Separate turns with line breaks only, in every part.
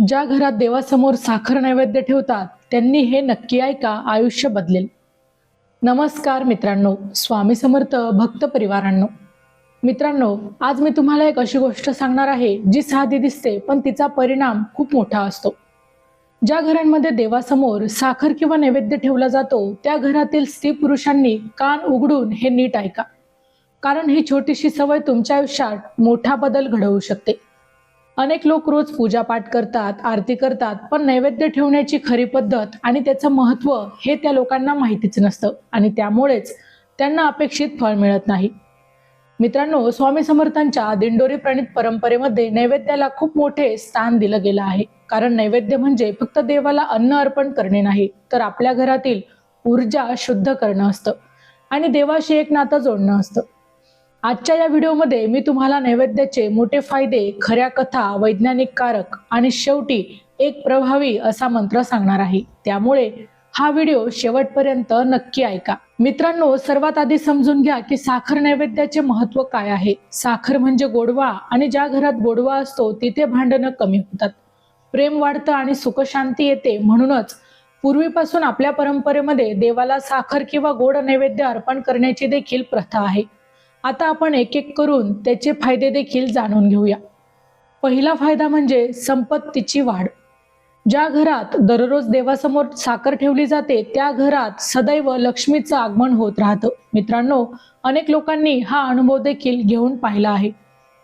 ज्या घरात देवासमोर साखर नैवेद्य ठेवतात त्यांनी हे नक्की ऐका, आयुष्य बदलेल. नमस्कार मित्रांनो, स्वामी समर्थ भक्त परिवारांनो. मित्रांनो, आज मी तुम्हाला एक अशी गोष्ट सांगणार आहे जी साधी दिसते पण तिचा परिणाम खूप मोठा असतो. ज्या घरांमध्ये देवासमोर साखर किंवा नैवेद्य ठेवला जातो त्या घरातील स्त्री पुरुषांनी कान उघडून हे नीट ऐका, कारण ही छोटीशी सवय तुमच्या आयुष्यात मोठा बदल घडवू शकते. अनेक लोक रोज पूजापाठ करतात, आरती करतात, पण नैवेद्य ठेवण्याची खरी पद्धत आणि त्याचं महत्त्व हे त्या लोकांना माहितीच नसतं आणि त्यामुळेच त्यांना अपेक्षित फळ मिळत नाही. मित्रांनो, स्वामी समर्थांच्या दिंडोरी प्रणीत परंपरेमध्ये नैवेद्याला खूप मोठे स्थान दिलं गेलं आहे. कारण नैवेद्य म्हणजे फक्त देवाला अन्न अर्पण करणे नाही, तर आपल्या घरातील ऊर्जा शुद्ध करणं असतं आणि देवाशी एक नातं जोडणं असतं. आजच्या या व्हिडिओमध्ये मी तुम्हाला नैवेद्याचे मोठे फायदे, खऱ्या कथा, वैज्ञानिक कारक आणि शेवटी एक प्रभावी असा मंत्र सांगणार आहे. त्यामुळे हा व्हिडिओ शेवटपर्यंत नक्की ऐका. मित्रांनो, सर्वात आधी समजून घ्या की साखर नैवेद्याचे महत्त्व काय आहे. साखर म्हणजे गोडवा आणि ज्या घरात गोडवा असतो तिथे भांडणं कमी होतात, प्रेम वाढतं आणि सुखशांती येते. म्हणूनच पूर्वीपासून आपल्या परंपरेमध्ये देवाला साखर किंवा गोड नैवेद्य अर्पण करण्याची देखील प्रथा आहे. आता आपण एक एक करून त्याचे फायदे देखील जाणून घेऊया. पहिला फायदा म्हणजे संपत्तीची वाढ. ज्या घरात दररोज देवासमोर साखर ठेवली जाते त्या घरात सदैव लक्ष्मीचं आगमन होत राहतं. मित्रांनो, अनेक लोकांनी हा अनुभव देखील घेऊन पाहिला आहे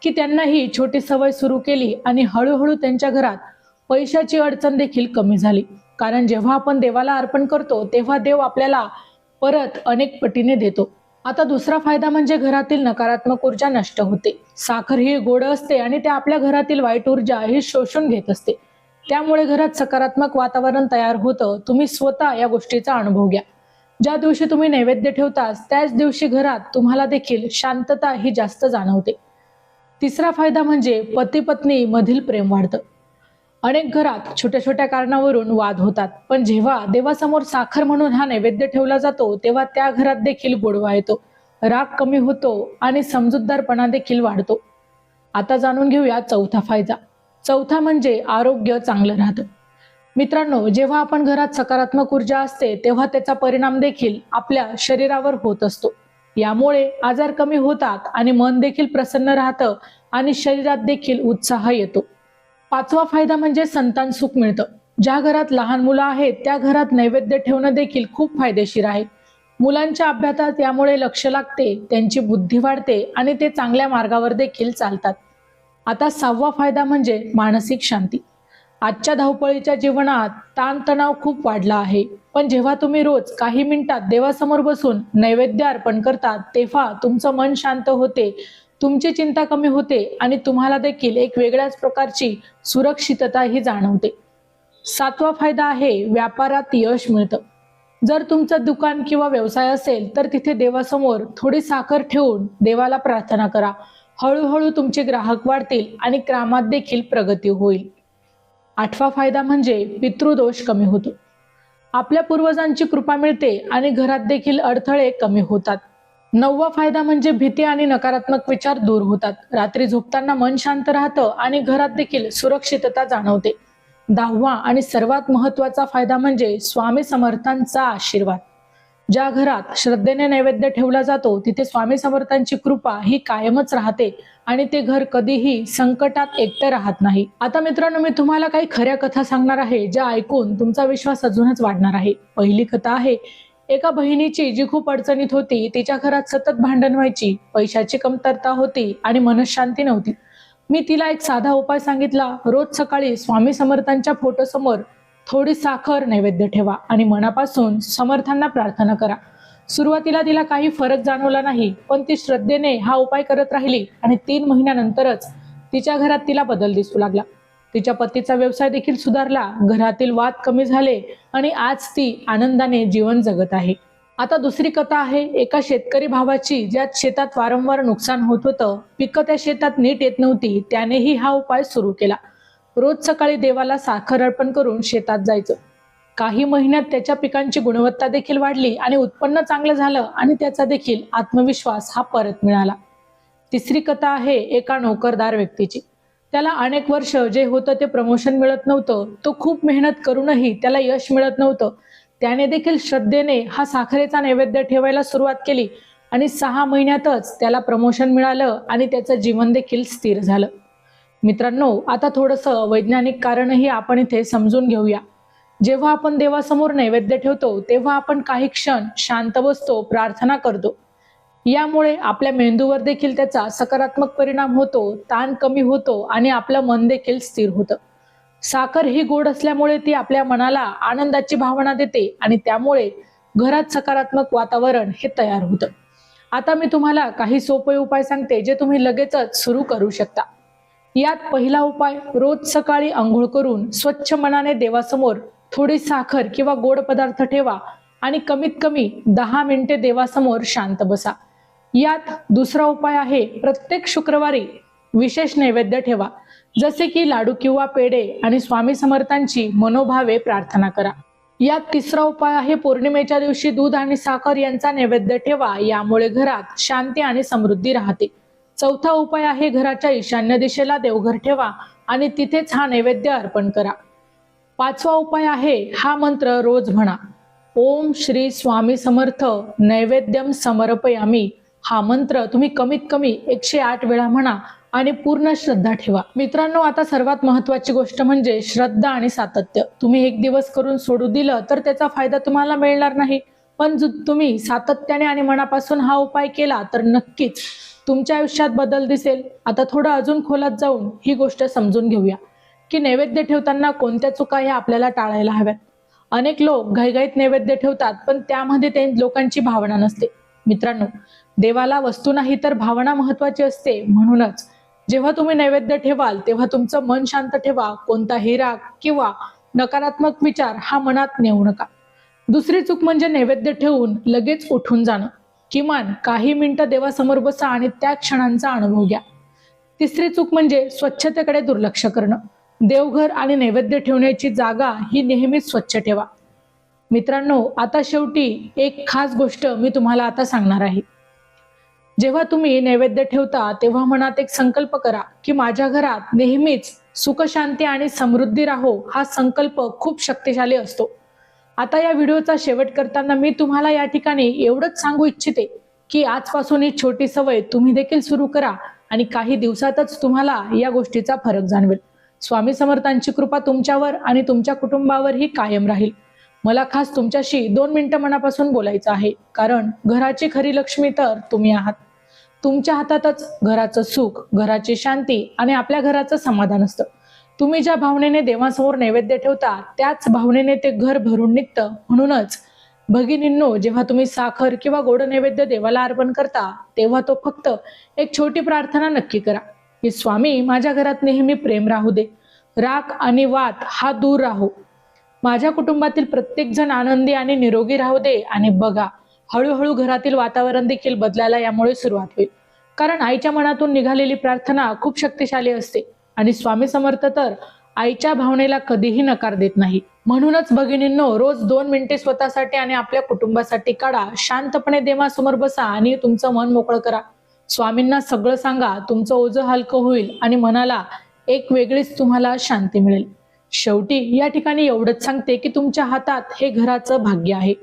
की त्यांना ही छोटी सवय सुरू केली आणि हळूहळू त्यांच्या घरात पैशाची अडचण देखील कमी झाली. कारण जेव्हा आपण देवाला अर्पण करतो तेव्हा देव आपल्याला परत अनेक पटीने देतो. आता दुसरा फायदा म्हणजे घरातील नकारात्मक ऊर्जा नष्ट होते. साखर ही गोड असते आणि ते आपल्या घरातील वाईट ऊर्जा ही शोषून घेत असते. त्यामुळे घरात सकारात्मक वातावरण तयार होतं. तुम्ही स्वतः या गोष्टीचा अनुभव घ्या. ज्या दिवशी तुम्ही नैवेद्य ठेवताच त्याच दिवशी घरात तुम्हाला देखील शांतता ही जास्त जाणवते. तिसरा फायदा म्हणजे पती पत्नी मधील प्रेम वाढतं. अनेक घरात छोट्या छोट्या कारणावरून वाद होतात, पण जेव्हा देवासमोर साखर म्हणून हा नैवेद्य ठेवला जातो तेव्हा त्या घरात देखील गोडवा येतो, राग कमी होतो आणि समजूतदारपणा देखील वाढतो. आता जाणून घेऊया चौथा फायदा. चौथा म्हणजे आरोग्य चांगलं राहतं. मित्रांनो, जेव्हा आपण घरात सकारात्मक ऊर्जा असते तेव्हा त्याचा परिणाम देखील आपल्या शरीरावर होत असतो. यामुळे आजार कमी होतात आणि मन देखील प्रसन्न राहतं आणि शरीरात देखील उत्साह येतो. पाचवा फायदा म्हणजे संतान सुख मिळतं. ज्या घरात लहान मुलं आहेत त्या घरात नैवेद्य ठेवणं देखील खूप फायदेशीर आहे. मुलांच्या अभ्यासात यामुळे लक्ष लागते, त्यांची बुद्धी वाढते आणि ते चांगल्या मार्गावर देखील चालतात. आता सहावा फायदा म्हणजे मानसिक शांती. आजच्या धावपळीच्या जीवनात ताणतणाव खूप वाढला आहे, पण जेव्हा तुम्ही रोज काही मिनिटात देवासमोर बसून नैवेद्य अर्पण करतात तेव्हा तुमचं मन शांत होते, तुमची चिंता कमी होते आणि तुम्हाला देखील एक वेगळ्याच प्रकारची सुरक्षितता ही जाणवते. सातवा फायदा आहे व्यापारात यश मिळतं. जर तुमचं दुकान किंवा व्यवसाय असेल तर तिथे देवासमोर थोडी साखर ठेवून देवाला प्रार्थना करा. हळूहळू तुमचे ग्राहक वाढतील आणि कामात देखील प्रगती होईल. आठवा फायदा म्हणजे पितृदोष कमी होतो. आपल्या पूर्वजांची कृपा मिळते आणि घरात देखील अडथळे कमी होतात. नववा फायदा म्हणजे भीती आणि नकारात्मक विचार दूर होतात. रात्री झोपताना मन शांत राहतं आणि घरात देखील सुरक्षितता जाणवते. दहावा आणि सर्वात महत्त्वाचा फायदा म्हणजे स्वामी समर्थांचा आशीर्वाद. ज्या घरात श्रद्धेने नैवेद्य ठेवला जातो तिथे स्वामी समर्थांची कृपा ही कायमच राहते आणि ते घर कधीही संकटात एकटं राहत नाही. आता मित्रांनो, मी तुम्हाला काही खऱ्या कथा सांगणार आहे ज्या ऐकून तुमचा विश्वास अजूनच वाढणार आहे. पहिली कथा आहे एका बहिणीची जी खूप अडचणीत होती. तिच्या घरात सतत भांडण व्हायची, पैशाची कमतरता होती आणि मनशांती नव्हती. मी तिला एक साधा उपाय सांगितला. रोज सकाळी स्वामी समर्थांच्या फोटोसमोर थोडी साखर नैवेद्य ठेवा आणि मनापासून समर्थांना प्रार्थना करा. सुरुवातीला तिला काही फरक जाणवला नाही, पण ती श्रद्धेने हा उपाय करत राहिली आणि 3 महिन्यानंतरच तिच्या घरात तिला बदल दिसू लागला. तिच्या पतीचा व्यवसाय देखील सुधारला, घरातील वाद कमी झाले आणि आज ती आनंदाने जीवन जगत आहे. आता दुसरी कथा आहे एका शेतकरी भावाची, ज्यात शेतात वारंवार नुकसान होत होतं. पिकं त्या शेतात नीट येत नव्हती. त्यानेही हा उपाय सुरू केला. रोज सकाळी देवाला साखर अर्पण करून शेतात जायचं. काही महिन्यात त्याच्या पिकांची गुणवत्ता देखील वाढली आणि उत्पन्न चांगलं झालं आणि त्याचा देखील आत्मविश्वास हा परत मिळाला. तिसरी कथा आहे एका नोकरदार व्यक्तीची. त्याला अनेक वर्ष जे होतं ते प्रमोशन मिळत नव्हतं. तो खूप मेहनत करूनही त्याला यश मिळत नव्हतं. त्याने देखील श्रद्धेने हा साखरेचा नैवेद्य ठेवायला सुरुवात केली आणि 6 महिन्यातच त्याला प्रमोशन मिळालं आणि त्याचं जीवन देखील स्थिर झालं. मित्रांनो, आता थोडंसं वैज्ञानिक कारणही आपण इथे समजून घेऊया. जेव्हा आपण देवासमोर नैवेद्य ठेवतो तेव्हा आपण काही क्षण शांत बसतो, प्रार्थना करतो. यामुळे आपल्या मेंदूवर देखील त्याचा सकारात्मक परिणाम होतो, ताण कमी होतो आणि आपलं मन देखील स्थिर होतं. साखर ही गोड असल्यामुळे ती आपल्या मनाला आनंदाची भावना देते आणि त्यामुळे घरात सकारात्मक वातावरण हे तयार होतं. आता मी तुम्हाला काही सोपे उपाय सांगते जे तुम्ही लगेचच सुरू करू शकता. यात पहिला उपाय, रोज सकाळी अंघोळ करून स्वच्छ मनाने देवासमोर थोडी साखर किंवा गोड पदार्थ ठेवा आणि कमीत कमी 10 मिनिटे देवासमोर शांत बसा. यात दुसरा उपाय आहे, प्रत्येक शुक्रवारी विशेष नैवेद्य ठेवा, जसे की लाडू किंवा पेढे आणि स्वामी समर्थांची मनोभावे प्रार्थना करा. यात तिसरा उपाय आहे, पौर्णिमेच्या दिवशी दूध आणि साखर यांचा नैवेद्य ठेवा. यामुळे घरात शांती आणि समृद्धी राहते. चौथा उपाय आहे, घराच्या ईशान्य दिशेला देवघर ठेवा आणि तिथेच हा नैवेद्य अर्पण करा. पाचवा उपाय आहे, हा मंत्र रोज म्हणा, ओम श्री स्वामी समर्थ नैवेद्यम समर्पयामी. हा मंत्र तुम्ही कमीत कमी 108 वेळा म्हणा आणि पूर्ण श्रद्धा ठेवा. मित्रांनो, आता सर्वात महत्त्वाची गोष्ट म्हणजे श्रद्धा आणि सातत्य. तुम्ही एक दिवस करून सोडू दिलं तर त्याचा फायदा तुम्हाला मिळणार नाही, पण तुम्ही सातत्याने आणि मनापासून हा उपाय केला तर नक्कीच तुमच्या आयुष्यात बदल दिसेल. आता थोडं अजून खोलात जाऊन ही गोष्ट समजून घेऊया की नैवेद्य ठेवताना कोणत्या चुका ह्या आपल्याला टाळायला हव्यात. अनेक लोक घाईघाईत नैवेद्य ठेवतात, पण त्यामध्ये ते लोकांची भावना नसते. मित्रांनो, देवाला वस्तू नाही तर भावना महत्वाची असते. म्हणूनच जेव्हा तुम्ही नैवेद्य ठेवाल तेव्हा तुमचं मन शांत ठेवा. कोणताही राग किंवा नकारात्मक विचार हा मनात नेऊ नका. दुसरी चूक म्हणजे नैवेद्य ठेवून लगेच उठून जाणं. किमान काही मिनिटं देवासमोर बसा आणि त्या क्षणांचा अनुभव घ्या. तिसरी चूक म्हणजे स्वच्छतेकडे दुर्लक्ष करणं. देवघर आणि नैवेद्य ठेवण्याची जागा ही नेहमीच स्वच्छ ठेवा. मित्रांनो, आता शेवटी एक खास गोष्ट मी तुम्हाला आता सांगणार आहे. जेव्हा तुम्ही नैवेद्य ठेवता तेव्हा मनात एक संकल्प करा की माझ्या घरात नेहमीच सुख, शांती आणि समृद्धी राहो. हा संकल्प खूप शक्तिशाली असतो. आता या व्हिडिओचा शेवट करताना मी तुम्हाला या ठिकाणी एवढंच सांगू इच्छिते की आजपासून ही छोटी सवय तुम्ही देखील सुरू करा आणि काही दिवसातच तुम्हाला या गोष्टीचा फरक जाणवेल. स्वामी समर्थांची कृपा तुमच्यावर आणि तुमच्या कुटुंबावरही कायम राहील. मला खास तुमच्याशी 2 मिनिटं मनापासून बोलायचं आहे, कारण घराची खरी लक्ष्मी तर तुम्ही आहात. तुमच्या हातातच घराचं सुख, घराची शांती आणि आपल्या घराचं समाधान असतं. तुम्ही ज्या भावनेने देवासमोर नैवेद्य ठेवता त्याच भावनेने ते घर भरून निघतं. म्हणूनच भगिनींनो, जेव्हा तुम्ही साखर किंवा गोड नैवेद्य देवाला अर्पण करता तेव्हा तो फक्त एक छोटी प्रार्थना नक्की करा की स्वामी, माझ्या घरात नेहमी प्रेम राहू दे, राग आणि वाद हा दूर राहू, माझ्या कुटुंबातील प्रत्येक जण आनंदी आणि निरोगी राहू दे. आणि बघा, हळूहळू घरातील वातावरण देखील बदलायला यामुळे सुरुवात होईल. कारण आईच्या मनातून निघालेली प्रार्थना खूप शक्तिशाली असते आणि स्वामी समर्थ तर आईच्या भावनेला कधीही नकार देत नाही. म्हणूनच भगिनींनो, रोज 2 मिनिटे स्वतःसाठी आणि आपल्या कुटुंबासाठी काढा. शांतपणे देवासमोर बसा आणि तुमचं मन मोकळं करा. स्वामींना सगळं सांगा. तुमचं ओझं हलकं होईल आणि मनाला एक वेगळीच तुम्हाला शांती मिळेल. शेवटी या ठिकाणी एवढंच सांगते की तुमच्या हातात हे घराचं भाग्य आहे.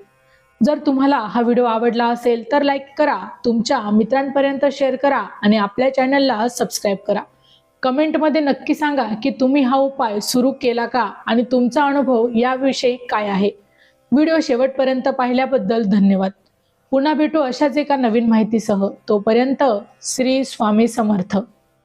जर तुम्हाला हा व्हिडिओ आवडला असेल तर लाईक करा, तुमच्या मित्रांपर्यंत शेअर करा आणि आपल्या चॅनलला सबस्क्राईब करा. कमेंटमध्ये नक्की सांगा की तुम्ही हा उपाय सुरू केला का आणि तुमचा अनुभव याविषयी काय आहे. व्हिडिओ शेवटपर्यंत पाहिल्याबद्दल धन्यवाद. पुन्हा भेटू अशाच एका नवीन माहितीसह. तोपर्यंत श्री स्वामी समर्थ.